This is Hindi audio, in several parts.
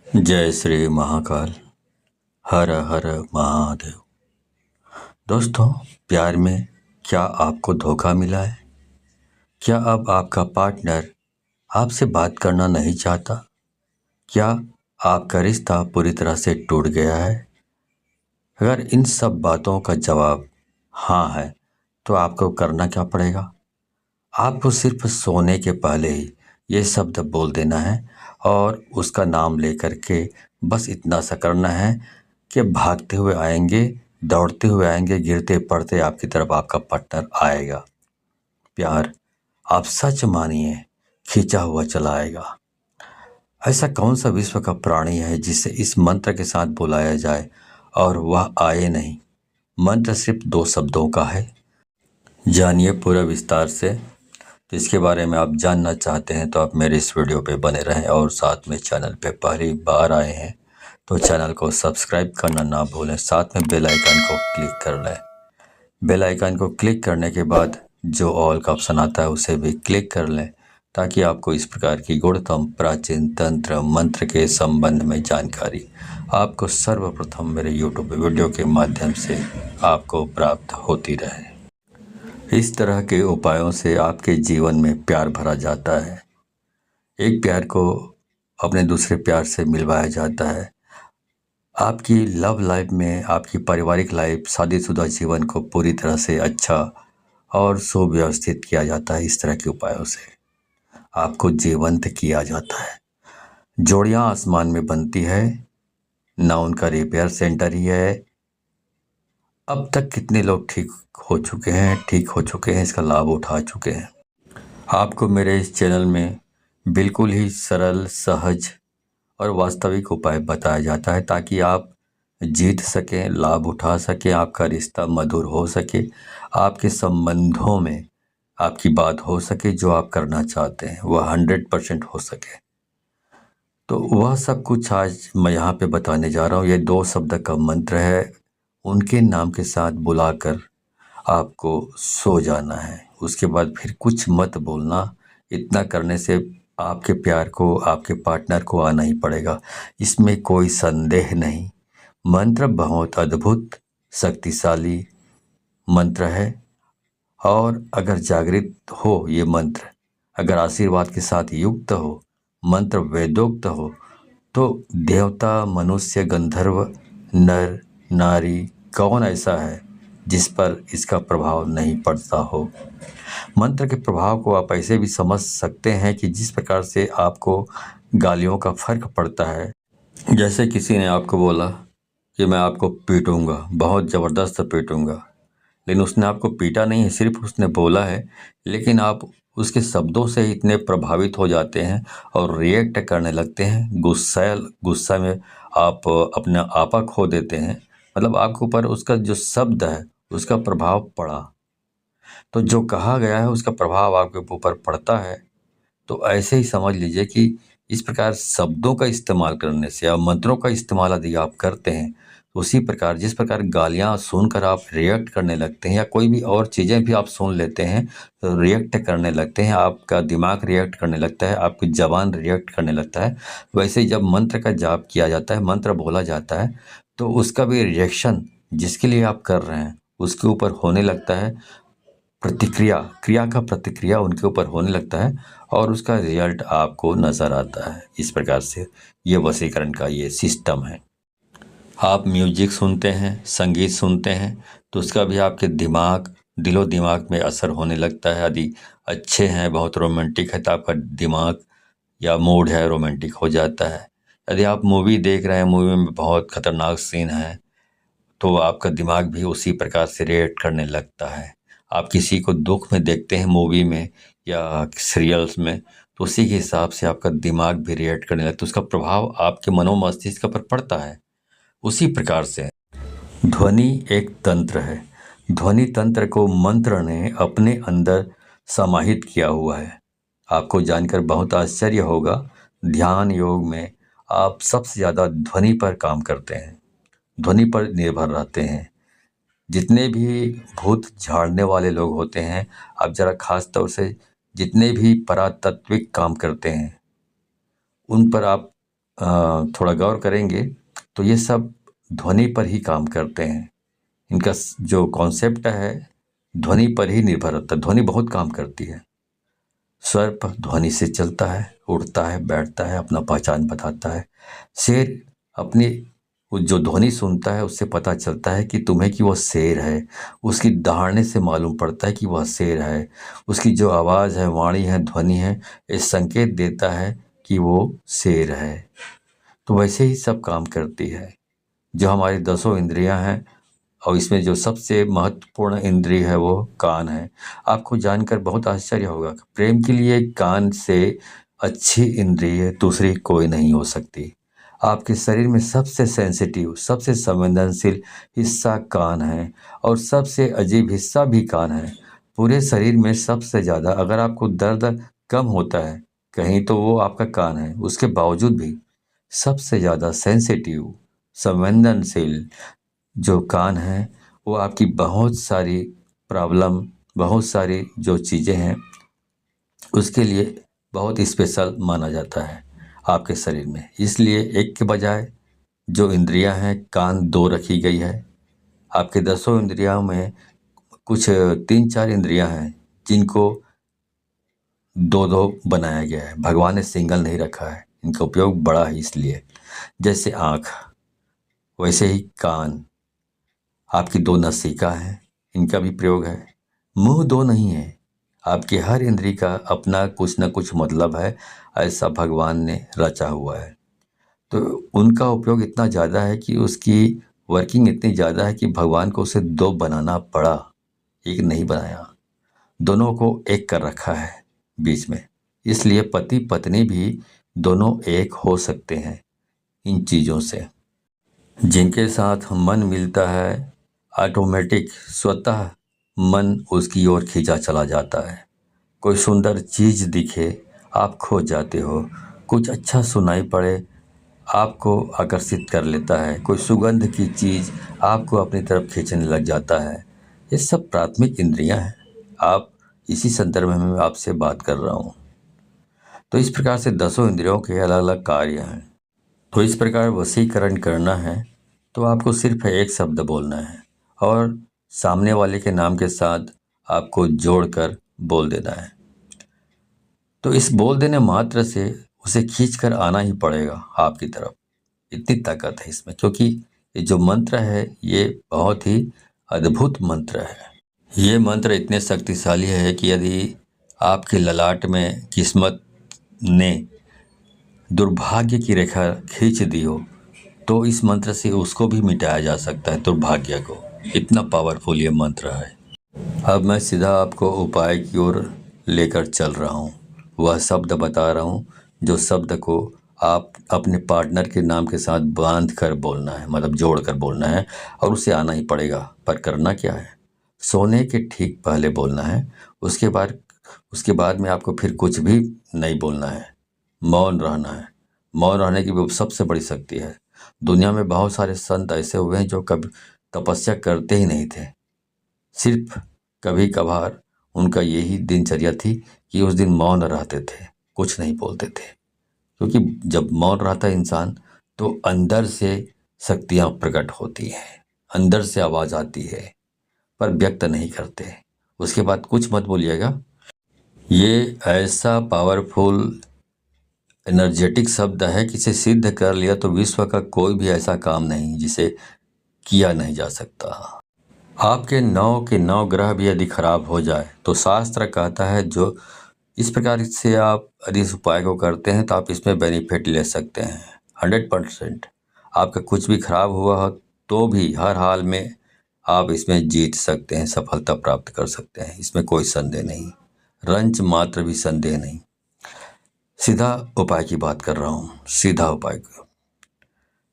जय श्री महाकाल। हर हर महादेव। दोस्तों, प्यार में क्या आपको धोखा मिला है? क्या अब आपका पार्टनर आपसे बात करना नहीं चाहता? क्या आपका रिश्ता पूरी तरह से टूट गया है? अगर इन सब बातों का जवाब हाँ है तो आपको करना क्या पड़ेगा? आपको सिर्फ सोने के पहले ही ये शब्द बोल देना है और उसका नाम लेकर के बस इतना सा करना है कि भागते हुए आएंगे, दौड़ते हुए आएंगे, गिरते पड़ते आपकी तरफ आपका पार्टनर आएगा। प्यार, आप सच मानिए, खींचा हुआ चला आएगा। ऐसा कौन सा विश्व का प्राणी है जिसे इस मंत्र के साथ बुलाया जाए और वह आए नहीं? मंत्र सिर्फ 2 शब्दों का है। जानिए पूरा विस्तार से। तो इसके बारे में आप जानना चाहते हैं तो आप मेरे इस वीडियो पे बने रहें, और साथ में चैनल पे पहली बार आए हैं तो चैनल को सब्सक्राइब करना ना भूलें, साथ में बेल आइकन को क्लिक कर लें। बेल आइकन को क्लिक करने के बाद जो ऑल का ऑप्शन आता है उसे भी क्लिक कर लें, ताकि आपको इस प्रकार की गुणतम प्राचीन तंत्र मंत्र के संबंध में जानकारी आपको सर्वप्रथम मेरे यूट्यूब वीडियो के माध्यम से आपको प्राप्त होती रहे। इस तरह के उपायों से आपके जीवन में प्यार भरा जाता है। एक प्यार को अपने दूसरे प्यार से मिलवाया जाता है। आपकी लव लाइफ में, आपकी पारिवारिक लाइफ, शादीशुदा जीवन को पूरी तरह से अच्छा और सुव्यवस्थित किया जाता है। इस तरह के उपायों से आपको जीवंत किया जाता है। जोड़ियां आसमान में बनती है, ना उनका रिपेयर सेंटर ही है। अब तक कितने लोग ठीक हो चुके हैं, इसका लाभ उठा चुके हैं। आपको मेरे इस चैनल में बिल्कुल ही सरल, सहज और वास्तविक उपाय बताया जाता है, ताकि आप जीत सकें, लाभ उठा सकें, आपका रिश्ता मधुर हो सके, आपके संबंधों में आपकी बात हो सके, जो आप करना चाहते हैं वह 100% हो सके। तो वह सब कुछ आज मैं यहाँ पे बताने जा रहा हूँ। ये 2 शब्द का मंत्र है। उनके नाम के साथ बुलाकर आपको सो जाना है। उसके बाद फिर कुछ मत बोलना। इतना करने से आपके प्यार को, आपके पार्टनर को आना ही पड़ेगा, इसमें कोई संदेह नहीं। मंत्र बहुत अद्भुत, शक्तिशाली मंत्र है। और अगर जागृत हो ये मंत्र, अगर आशीर्वाद के साथ युक्त हो, मंत्र वेदोक्त हो, तो देवता, मनुष्य, गंधर्व, नर, नारी, कौन ऐसा है जिस पर इसका प्रभाव नहीं पड़ता हो। मंत्र के प्रभाव को आप ऐसे भी समझ सकते हैं कि जिस प्रकार से आपको गालियों का फर्क पड़ता है। जैसे किसी ने आपको बोला कि मैं आपको पीटूंगा, बहुत ज़बरदस्त पीटूंगा, लेकिन उसने आपको पीटा नहीं है, सिर्फ उसने बोला है, लेकिन आप उसके शब्दों से ही इतने प्रभावित हो जाते हैं और रिएक्ट करने लगते हैं। गुस्सा में आप अपना आपा खो देते हैं। मतलब आपके ऊपर उसका जो शब्द है उसका प्रभाव पड़ा, तो जो कहा गया है उसका प्रभाव आपके ऊपर पड़ता है। तो ऐसे ही समझ लीजिए कि इस प्रकार शब्दों का इस्तेमाल करने से या मंत्रों का इस्तेमाल यदि आप करते हैं, तो उसी प्रकार जिस प्रकार गालियाँ सुनकर आप रिएक्ट करने लगते हैं, या कोई भी और चीज़ें भी आप सुन लेते हैं तो रिएक्ट करने लगते हैं, आपका दिमाग रिएक्ट करने लगता है, आपकी ज़बान रिएक्ट करने लगता है। वैसे ही जब मंत्र का जाप किया जाता है, मंत्र बोला जाता है, तो उसका भी रिएक्शन जिसके लिए आप कर रहे हैं उसके ऊपर होने लगता है। प्रतिक्रिया, क्रिया का प्रतिक्रिया उनके ऊपर होने लगता है और उसका रिजल्ट आपको नज़र आता है। इस प्रकार से ये वशीकरण का ये सिस्टम है। आप म्यूजिक सुनते हैं, संगीत सुनते हैं, तो उसका भी आपके दिमाग, दिलो दिमाग में असर होने लगता है। यदि अच्छे हैं, बहुत रोमांटिक है, तो आपका दिमाग या मूड है रोमांटिक हो जाता है। यदि आप मूवी देख रहे हैं, मूवी में बहुत खतरनाक सीन है, तो आपका दिमाग भी उसी प्रकार से रिएक्ट करने लगता है। आप किसी को दुख में देखते हैं मूवी में या सीरियल्स में, तो उसी के हिसाब से आपका दिमाग भी रिएक्ट करने लगता है, उसका प्रभाव आपके मनोमस्तिष्क पर पड़ता है। उसी प्रकार से ध्वनि एक तंत्र है। ध्वनि तंत्र को मंत्र ने अपने अंदर समाहित किया हुआ है। आपको जानकर बहुत आश्चर्य होगा, ध्यान योग में आप सबसे ज़्यादा ध्वनि पर काम करते हैं, ध्वनि पर निर्भर रहते हैं। जितने भी भूत झाड़ने वाले लोग होते हैं, आप जरा खास तौर से जितने भी परातात्विक काम करते हैं, उन पर आप थोड़ा गौर करेंगे तो ये सब ध्वनि पर ही काम करते हैं। इनका जो कॉन्सेप्ट है ध्वनि पर ही निर्भर होता है। ध्वनि बहुत काम करती है। स्वर पर ध्वनि से चलता है, उड़ता है, बैठता है, अपना पहचान बताता है। शेर अपनी वो जो ध्वनि सुनता है उससे पता चलता है कि तुम्हें कि वो शेर है। उसकी दहाड़ने से मालूम पड़ता है कि वह शेर है। उसकी जो आवाज़ है, वाणी है, ध्वनि है, ये संकेत देता है कि वो शेर है। तो वैसे ही सब काम करती है। जो हमारी 10 इंद्रियां हैं और इसमें जो सबसे महत्वपूर्ण इंद्रिय है वो कान है। आपको जानकर बहुत आश्चर्य होगा कि प्रेम के लिए कान से अच्छी इंद्रिय दूसरी कोई नहीं हो सकती। आपके शरीर में सबसे सेंसिटिव, सबसे संवेदनशील हिस्सा कान है और सबसे अजीब हिस्सा भी कान है। पूरे शरीर में सबसे ज़्यादा अगर आपको दर्द कम होता है कहीं तो वो आपका कान है। उसके बावजूद भी सबसे ज़्यादा सेंसिटिव, संवेदनशील जो कान है वो आपकी बहुत सारी प्रॉब्लम, बहुत सारी जो चीज़ें हैं उसके लिए बहुत स्पेशल माना जाता है आपके शरीर में। इसलिए एक के बजाय जो इंद्रियां हैं कान 2 रखी गई है। आपके 10 इंद्रियों में कुछ 3-4 इंद्रियां हैं जिनको 2-2 बनाया गया है। भगवान ने सिंगल नहीं रखा है। इनका उपयोग बड़ा है इसलिए। जैसे आँख वैसे ही कान, आपकी 2 नासिका हैं, इनका भी प्रयोग है। मुंह 2 नहीं है। आपकी हर इंद्री का अपना कुछ न कुछ मतलब है, ऐसा भगवान ने रचा हुआ है। तो उनका उपयोग इतना ज़्यादा है कि उसकी वर्किंग इतनी ज़्यादा है कि भगवान को उसे 2 बनाना पड़ा, एक नहीं बनाया। दोनों को एक कर रखा है बीच में। इसलिए पति पत्नी भी दोनों एक हो सकते हैं इन चीज़ों से। जिनके साथ मन मिलता है ऑटोमेटिक स्वतः मन उसकी ओर खींचा चला जाता है। कोई सुंदर चीज दिखे आप खो जाते हो। कुछ अच्छा सुनाई पड़े आपको आकर्षित कर लेता है। कोई सुगंध की चीज आपको अपनी तरफ खींचने लग जाता है। ये सब प्राथमिक इंद्रियां हैं। आप इसी संदर्भ में मैं आपसे बात कर रहा हूँ। तो इस प्रकार से 10 इंद्रियों के अलग अलग कार्य हैं। तो इस प्रकार वशीकरण करना है तो आपको सिर्फ एक शब्द बोलना है और सामने वाले के नाम के साथ आपको जोड़कर बोल देना है। तो इस बोल देने मात्र से उसे खींच कर आना ही पड़ेगा आपकी तरफ। इतनी ताकत है इसमें, क्योंकि ये जो मंत्र है ये बहुत ही अद्भुत मंत्र है। ये मंत्र इतने शक्तिशाली है कि यदि आपके ललाट में किस्मत ने दुर्भाग्य की रेखा खींच दी हो तो इस मंत्र से उसको भी मिटाया जा सकता है, दुर्भाग्य को। इतना पावरफुल ये मंत्र है। अब मैं सीधा आपको उपाय की ओर लेकर चल रहा हूँ। वह शब्द बता रहा हूँ जो शब्द को आप अपने पार्टनर के नाम के साथ बांध कर बोलना है, मतलब जोड़ कर बोलना है और उसे आना ही पड़ेगा। पर करना क्या है, सोने के ठीक पहले बोलना है। उसके बाद में आपको फिर कुछ भी नहीं बोलना है, मौन रहना है। मौन रहने की वो सबसे बड़ी शक्ति है। दुनिया में बहुत सारे संत ऐसे हुए हैं जो कभी तपस्या करते ही नहीं थे। सिर्फ कभी कभार उनका यही दिनचर्या थी कि उस दिन मौन रहते थे, कुछ नहीं बोलते थे। क्योंकि जब मौन रहता है इंसान तो अंदर से शक्तियाँ प्रकट होती हैं, अंदर से आवाज़ आती है, पर व्यक्त नहीं करते। उसके बाद कुछ मत बोलिएगा। ये ऐसा पावरफुल एनर्जेटिक शब्द है कि इसे सिद्ध कर लिया तो विश्व का कोई भी ऐसा काम नहीं जिसे किया नहीं जा सकता। आपके 9 के 9 ग्रह भी यदि खराब हो जाए तो शास्त्र कहता है जो इस प्रकार से आप यदि इस उपाय को करते हैं तो आप इसमें बेनिफिट ले सकते हैं 100%। आपका कुछ भी खराब हुआ हो तो भी हर हाल में आप इसमें जीत सकते हैं, सफलता प्राप्त कर सकते हैं। इसमें कोई संदेह नहीं, रंच मात्र भी संदेह नहीं। सीधा उपाय की बात कर रहा हूँ, सीधा उपाय की।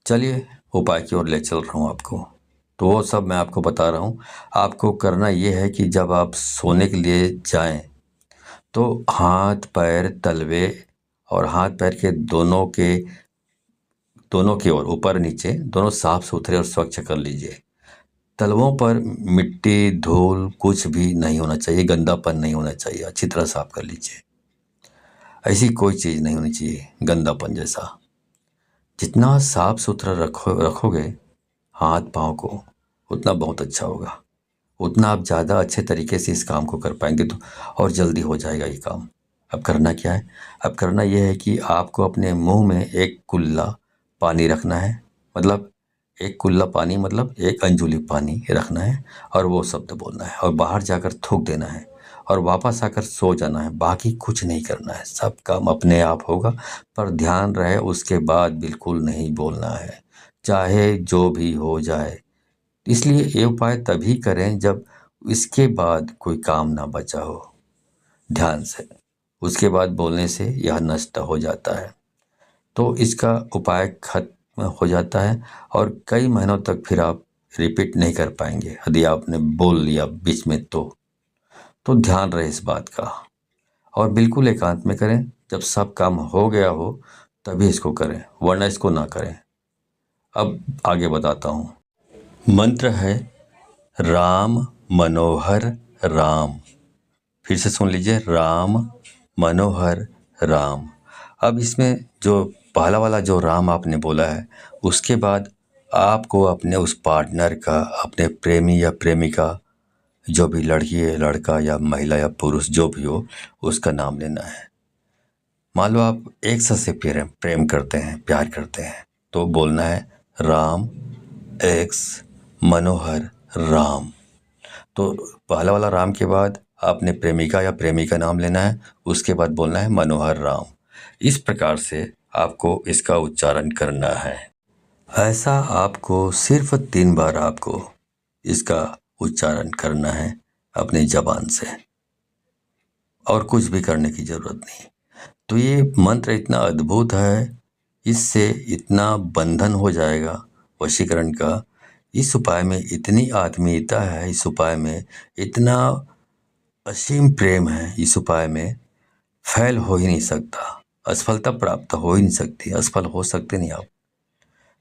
चलिए उपाय की ओर ले चल रहा हूँ आपको। तो वो सब मैं आपको बता रहा हूँ। आपको करना ये है कि जब आप सोने के लिए जाएं तो हाथ पैर तलवे और हाथ पैर के दोनों की ओर ऊपर नीचे दोनों साफ सुथरे और स्वच्छ कर लीजिए। तलवों पर मिट्टी धूल कुछ भी नहीं होना चाहिए, गंदापन नहीं होना चाहिए। अच्छी तरह साफ कर लीजिए। ऐसी कोई चीज़ नहीं होनी चाहिए गंदापन जैसा। जितना साफ सुथरा रखोगे हाथ पाँव को, उतना बहुत अच्छा होगा, उतना आप ज़्यादा अच्छे तरीके से इस काम को कर पाएंगे, तो और जल्दी हो जाएगा ये काम। अब करना क्या है? अब करना ये है कि आपको अपने मुंह में एक कुल्ला पानी रखना है, मतलब एक कुल्ला पानी मतलब एक अंजुली पानी रखना है, और वो शब्द बोलना है और बाहर जाकर थूक देना है और वापस आकर सो जाना है। बाकी कुछ नहीं करना है, सब काम अपने आप होगा। पर ध्यान रहे उसके बाद बिल्कुल नहीं बोलना है, चाहे जो भी हो जाए। इसलिए ये उपाय तभी करें जब इसके बाद कोई काम ना बचा हो। ध्यान से उसके बाद बोलने से यह नष्ट हो जाता है, तो इसका उपाय खत्म हो जाता है और कई महीनों तक फिर आप रिपीट नहीं कर पाएंगे यदि आपने बोल लिया बीच में। तो ध्यान रहे इस बात का, और बिल्कुल एकांत में करें। जब सब काम हो गया हो तभी इसको करें, वरना इसको ना करें। अब आगे बताता हूँ। मंत्र है राम मनोहर राम। फिर से सुन लीजिए, राम मनोहर राम। अब इसमें जो पहला वाला जो राम आपने बोला है, उसके बाद आपको अपने उस पार्टनर का, अपने प्रेमी या प्रेमिका, जो भी लड़की है, लड़का या महिला या पुरुष जो भी हो, उसका नाम लेना है। मान लो आप एक से प्रेम करते हैं, प्यार करते हैं, तो बोलना है राम एक्स मनोहर राम। तो पहला वाला राम के बाद आपने प्रेमिका या प्रेमी का नाम लेना है, उसके बाद बोलना है मनोहर राम। इस प्रकार से आपको इसका उच्चारण करना है। ऐसा आपको सिर्फ 3 बार आपको इसका उच्चारण करना है अपनी जबान से, और कुछ भी करने की जरूरत नहीं। तो ये मंत्र इतना अद्भुत है, इससे इतना बंधन हो जाएगा वशीकरण का। इस उपाय में इतनी आत्मीयता है, इस उपाय में इतना असीम प्रेम है, इस उपाय में फैल हो ही नहीं सकता, असफलता प्राप्त हो ही नहीं सकती, असफल हो सकते नहीं आप।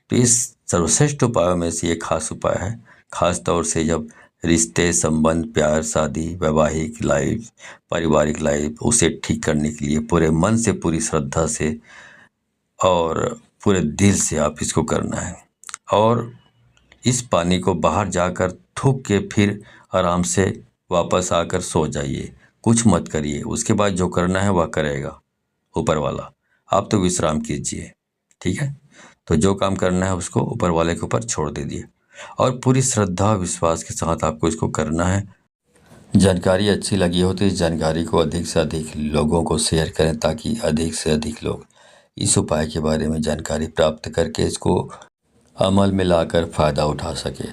तो इस सर्वश्रेष्ठ उपायों में से ये खास उपाय है, खास तौर से जब रिश्ते, संबंध, प्यार, शादी, वैवाहिक लाइफ, पारिवारिक लाइफ, उसे ठीक करने के लिए पूरे मन से, पूरी श्रद्धा से और पूरे दिल से आप इसको करना है। और इस पानी को बाहर जाकर थूक के फिर आराम से वापस आकर सो जाइए, कुछ मत करिए। उसके बाद जो करना है वह करेगा ऊपर वाला, आप तो विश्राम कीजिए, ठीक है। तो जो काम करना है उसको ऊपर वाले के ऊपर छोड़ दीजिए, और पूरी श्रद्धा विश्वास के साथ आपको इसको करना है। जानकारी अच्छी लगी हो तो इस जानकारी को अधिक से अधिक लोगों को शेयर करें, ताकि अधिक से अधिक लोग इस उपाय के बारे में जानकारी प्राप्त करके इसको अमल में लाकर फ़ायदा उठा सके।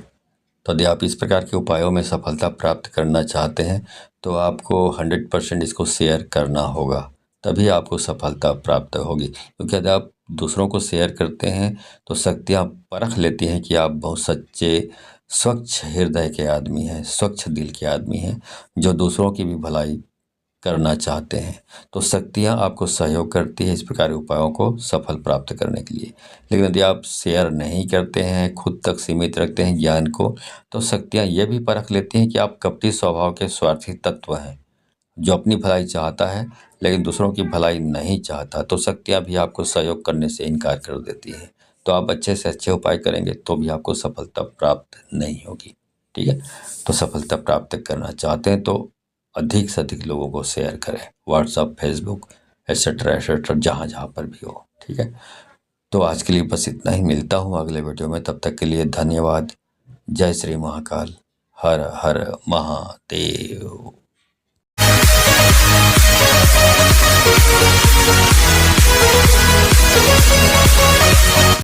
तो यदि आप इस प्रकार के उपायों में सफलता प्राप्त करना चाहते हैं तो आपको 100% इसको शेयर करना होगा, तभी आपको सफलता प्राप्त होगी। क्योंकि यदि आप दूसरों को शेयर करते हैं तो शक्तियाँ परख लेती हैं कि आप बहुत सच्चे, स्वच्छ हृदय के आदमी हैं, स्वच्छ दिल के आदमी हैं, जो दूसरों की भी भलाई करना चाहते हैं। तो शक्तियाँ आपको सहयोग करती है इस प्रकार के उपायों को सफल प्राप्त करने के लिए। लेकिन यदि आप शेयर नहीं करते हैं, खुद तक सीमित रखते हैं ज्ञान को, तो शक्तियाँ ये भी परख लेती हैं कि आप कपटी स्वभाव के स्वार्थी तत्व हैं, जो अपनी भलाई चाहता है लेकिन दूसरों की भलाई नहीं चाहता। तो शक्तियाँ भी आपको सहयोग करने से इनकार कर देती है। तो आप अच्छे से अच्छे उपाय करेंगे तो भी आपको सफलता प्राप्त नहीं होगी, ठीक है। तो सफलता प्राप्त करना चाहते हैं तो अधिक से अधिक लोगों को शेयर करें, व्हाट्सअप, फेसबुक, एट्सेट्रा एट्सेट्रा, जहाँ जहाँ पर भी हो, ठीक है। तो आज के लिए बस इतना ही, मिलता हूँ अगले वीडियो में, तब तक के लिए धन्यवाद। जय श्री महाकाल, हर हर महादेव।